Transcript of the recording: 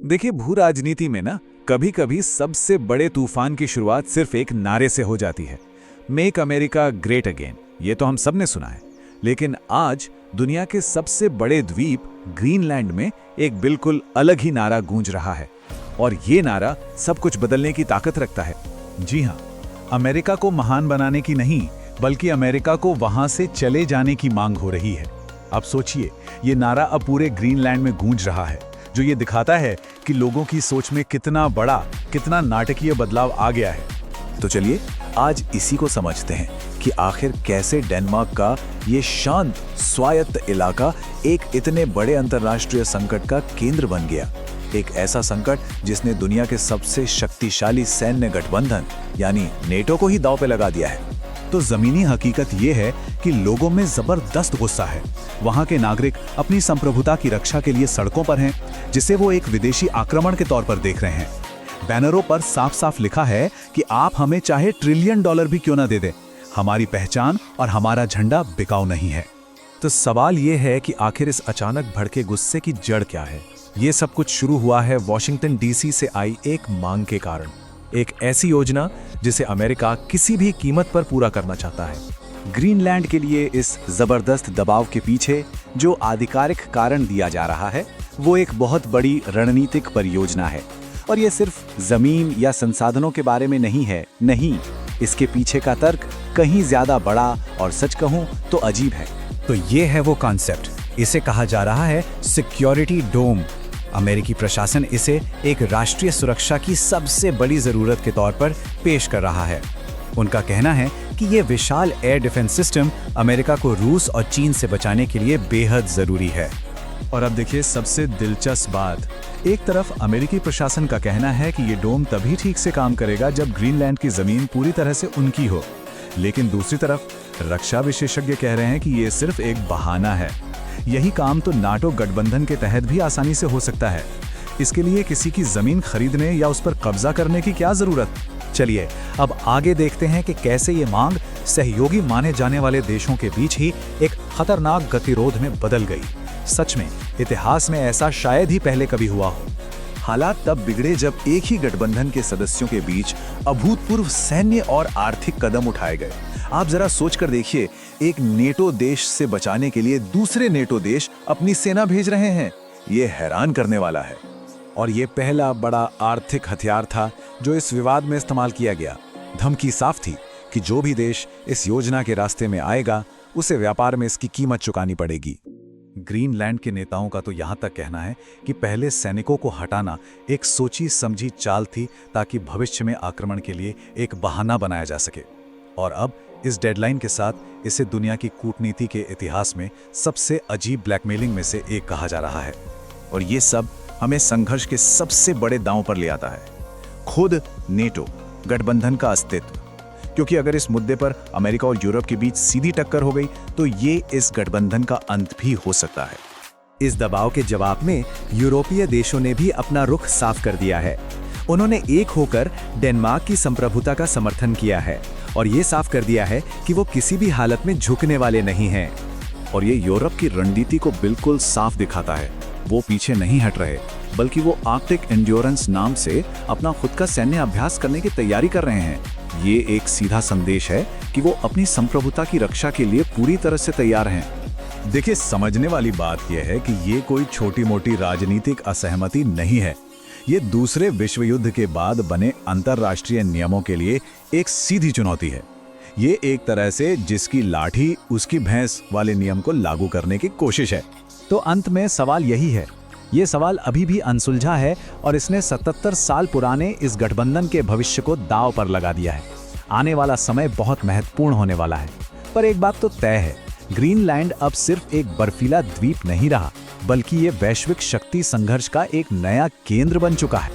देखिए, भू राजनीति में ना कभी कभी सबसे बड़े तूफान की शुरुआत सिर्फ एक नारे से हो जाती है। मेक अमेरिका ग्रेट अगेन, ये तो हम सब ने सुना है। लेकिन आज दुनिया के सबसे बड़े द्वीप ग्रीनलैंड में एक बिल्कुल अलग ही नारा गूंज रहा है, और ये नारा सब कुछ बदलने की ताकत रखता है। जी हाँ, अमेरिका को महान बनाने की नहीं, बल्कि अमेरिका को वहां से चले जाने की मांग हो रही है। अब सोचिए, ये नारा अब पूरे ग्रीनलैंड में गूंज रहा है, जो ये दिखाता है कि लोगों की सोच में कितना बड़ा, कितना नाटकीय बदलाव आ गया है। तो चलिए आज इसी को समझते हैं कि आखिर कैसे डेनमार्क का ये शांत स्वायत्त इलाका एक इतने बड़े अंतर्राष्ट्रीय संकट का केंद्र बन गया। एक ऐसा संकट जिसने दुनिया के सबसे शक्तिशाली सैन्य गठबंधन यानी नेटो को ही दांव पे लगा दिया है। तो जमीनी हकीकत ये है कि लोगों में जबरदस्त गुस्सा है। वहां के नागरिक अपनी संप्रभुता की रक्षा के लिए सड़कों पर हैं, जिसे वो एक विदेशी आक्रमण के तौर पर देख रहे हैं। बैनरों पर साफ साफ लिखा है कि आप हमें चाहे $1 ट्रिलियन भी क्यों ना दे दें, हमारी पहचान और हमारा झंडा बिकाऊ नहीं है। तो सवाल ये है कि आखिर इस अचानक भड़के गुस्से की जड़ क्या है? ये सब कुछ शुरू हुआ है वॉशिंगटन डीसी से आई एक मांग के कारण, एक ऐसी योजना जिसे अमेरिका किसी भी कीमत पर पूरा करना चाहता है। ग्रीनलैंड के लिए इस जबरदस्त दबाव के पीछे जो आधिकारिक कारण दिया जा रहा है, वो एक बहुत बड़ी रणनीतिक परियोजना है। और ये सिर्फ जमीन या संसाधनों के बारे में नहीं है, नहीं, इसके पीछे का तर्क कहीं ज्यादा बड़ा और सच कहूं तो अजीब है। तो ये है वो कॉन्सेप्ट, इसे कहा जा रहा है सिक्योरिटी डोम। अमेरिकी प्रशासन इसे एक राष्ट्रीय सुरक्षा की सबसे बड़ी जरूरत के तौर पर पेश कर रहा है। उनका कहना है कि ये विशाल एयर डिफेंस सिस्टम अमेरिका को रूस और चीन से बचाने के लिए बेहद जरूरी है। और अब देखिए सबसे दिलचस्प बात, एक तरफ अमेरिकी प्रशासन का कहना है कि ये डोम तभी ठीक से काम करेगा जब ग्रीनलैंड की जमीन पूरी तरह से उनकी हो, लेकिन दूसरी तरफ रक्षा विशेषज्ञ कह रहे हैं कि ये सिर्फ एक बहाना है। यही काम तो नाटो गठबंधन के तहत भी आसानी से हो सकता है। इसके लिए किसी की जमीन खरीदने या उस पर कब्जा करने की क्या जरूरत। चलिए अब आगे देखते हैं कि कैसे ये मांग सहयोगी माने जाने वाले देशों के बीच ही एक खतरनाक गतिरोध में बदल गई। सच में इतिहास में ऐसा शायद ही पहले कभी हुआ हो। हालात तब बिगड़े जब एक ही गठबंधन के सदस्यों के बीच अभूतपूर्व सैन्य और आर्थिक कदम उठाए गए। आप जरा सोचकर देखिए, एक नेटो देश से बचाने के लिए दूसरे नेटो देश अपनी सेना भेज रहे हैं। ये हैरान करने वाला है। और ये पहला बड़ा आर्थिक हथियार था जो इस विवाद में इस्तेमाल किया गया। धमकी साफ थी कि जो भी देश इस योजना के रास्ते में आएगा, उसे व्यापार में इसकी कीमत चुकानी पड़ेगी। ग्रीनलैंड के नेताओं का तो यहाँ तक कहना है कि पहले सैनिकों को हटाना एक सोची समझी चाल थी, ताकि भविष्य में आक्रमण के लिए एक बहाना बनाया जा सके। और अब इस डेडलाइन के साथ इसे दुनिया की कूटनीति के इतिहास में सबसे अजीब ब्लैकमेलिंग में से एक कहा जा रहा है। और ये सब हमें संघर्ष के सबसे बड़े दांव पर ले आता है, खुद नेटो गठबंधन का अस्तित्व। क्योंकि अगर इस मुद्दे पर अमेरिका और यूरोप के बीच सीधी टक्कर हो गई, तो ये इस गठबंधन का अंत भी हो सकता है। इस दबाव के जवाब में यूरोपीय देशों ने भी अपना रुख साफ कर दिया है। उन्होंने एक होकर डेनमार्क की संप्रभुता का समर्थन किया है और ये साफ कर दिया है कि वो किसी भी हालत में झुकने वाले नहीं हैं। और ये यूरोप की रणनीति को बिल्कुल साफ दिखाता है। वो पीछे नहीं हट रहे, बल्कि वो आर्कटिक एंड्योरेंस नाम से अपना खुद का सैन्य अभ्यास करने की तैयारी कर रहे हैं। ये एक सीधा संदेश है कि वो अपनी संप्रभुता की रक्षा के लिए पूरी तरह से तैयार हैं। देखिए, समझने वाली बात यह है कि ये कोई छोटी मोटी राजनीतिक असहमति नहीं है। ये दूसरे विश्व युद्ध के बाद बने अंतरराष्ट्रीय नियमों के लिए एक सीधी चुनौती है। ये एक तरह से जिसकी लाठी उसकी भैंस वाले नियम को लागू करने की कोशिश है। तो अंत में सवाल यही है, ये सवाल अभी भी अनसुलझा है और इसने 77 साल पुराने इस गठबंधन के भविष्य को दांव पर लगा दिया है। आने वाला समय बहुत महत्वपूर्ण होने वाला है। पर एक बात तो तय है, ग्रीनलैंड अब सिर्फ एक बर्फीला द्वीप नहीं रहा, बल्कि ये वैश्विक शक्ति संघर्ष का एक नया केंद्र बन चुका है।